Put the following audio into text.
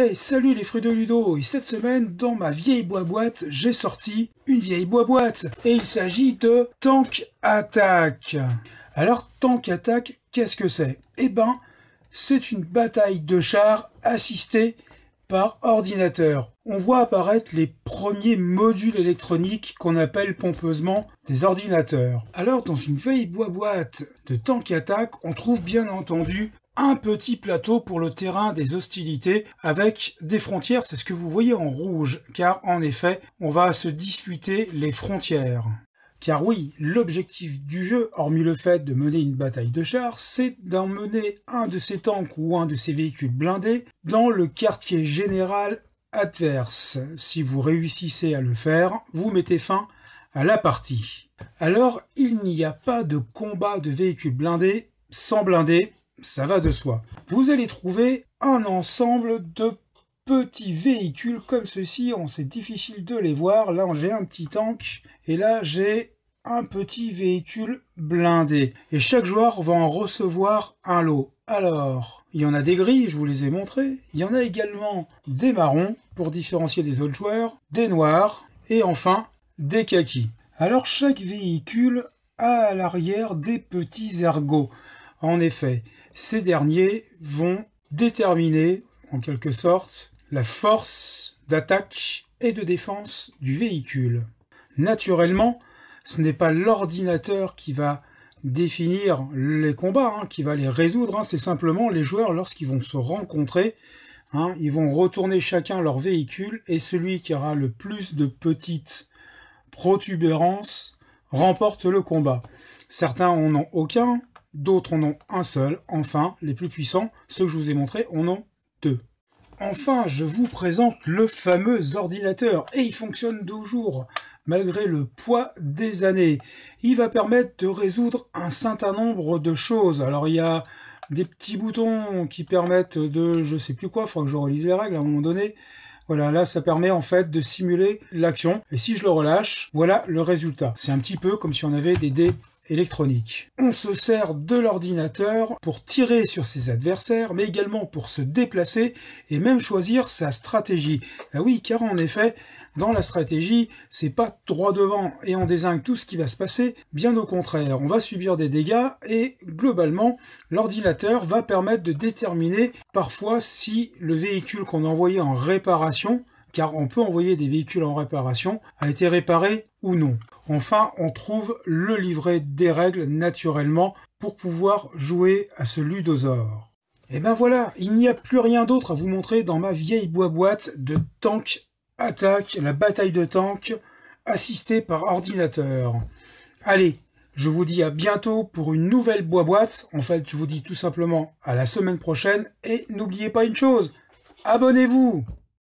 Hey, salut les fruits de Ludo, et cette semaine, dans ma vieille boîte, j'ai sorti une vieille boîte, et il s'agit de Tank Attack. Alors, Tank Attack, qu'est-ce que c'est? Eh ben, c'est une bataille de chars assistée par ordinateur. On voit apparaître les premiers modules électroniques qu'on appelle pompeusement des ordinateurs. Alors, dans une vieille boîte de Tank Attack, on trouve bien entendu un petit plateau pour le terrain des hostilités avec des frontières, c'est ce que vous voyez en rouge, car en effet, on va se disputer les frontières. Car oui, l'objectif du jeu, hormis le fait de mener une bataille de chars, c'est d'emmener un de ces tanks ou un de ces véhicules blindés dans le quartier général adverse. Si vous réussissez à le faire, vous mettez fin à la partie. Alors, il n'y a pas de combat de véhicules blindés sans blindés, ça va de soi. Vous allez trouver un ensemble de petits véhicules comme ceci. C'est difficile de les voir. Là, j'ai un petit tank et là, j'ai un petit véhicule blindé. Et chaque joueur va en recevoir un lot. Alors, il y en a des gris, je vous les ai montrés. Il y en a également des marrons pour différencier des autres joueurs, des noirs et enfin des kakis. Alors, chaque véhicule a à l'arrière des petits ergots. En effet, ces derniers vont déterminer, en quelque sorte, la force d'attaque et de défense du véhicule. Naturellement, ce n'est pas l'ordinateur qui va définir les combats, qui va les résoudre, c'est simplement les joueurs lorsqu'ils vont se rencontrer, ils vont retourner chacun leur véhicule et celui qui aura le plus de petites protubérances remporte le combat. Certains en ont aucun, d'autres en ont un seul. Enfin, les plus puissants, ceux que je vous ai montrés, en ont deux. Enfin, je vous présente le fameux ordinateur. Et il fonctionne toujours, malgré le poids des années. Il va permettre de résoudre un certain nombre de choses. Alors, il y a des petits boutons qui permettent de... je sais plus quoi, il faudra que je relise les règles à un moment donné. Voilà, là, ça permet en fait de simuler l'action. Et si je le relâche, voilà le résultat. C'est un petit peu comme si on avait des dés électronique. On se sert de l'ordinateur pour tirer sur ses adversaires, mais également pour se déplacer et même choisir sa stratégie. Ah oui, car en effet, dans la stratégie, c'est pas droit devant et on désigne tout ce qui va se passer, bien au contraire. On va subir des dégâts et globalement, l'ordinateur va permettre de déterminer parfois si le véhicule qu'on a envoyé en réparation, car on peut envoyer des véhicules en réparation, a été réparé ou non. Enfin, on trouve le livret des règles naturellement pour pouvoir jouer à ce ludosaure. Et ben voilà, il n'y a plus rien d'autre à vous montrer dans ma vieille boîte de Tank Attack, la bataille de tanks assistée par ordinateur. Allez, je vous dis à bientôt pour une nouvelle boîte. En fait, je vous dis tout simplement à la semaine prochaine et n'oubliez pas une chose, abonnez-vous!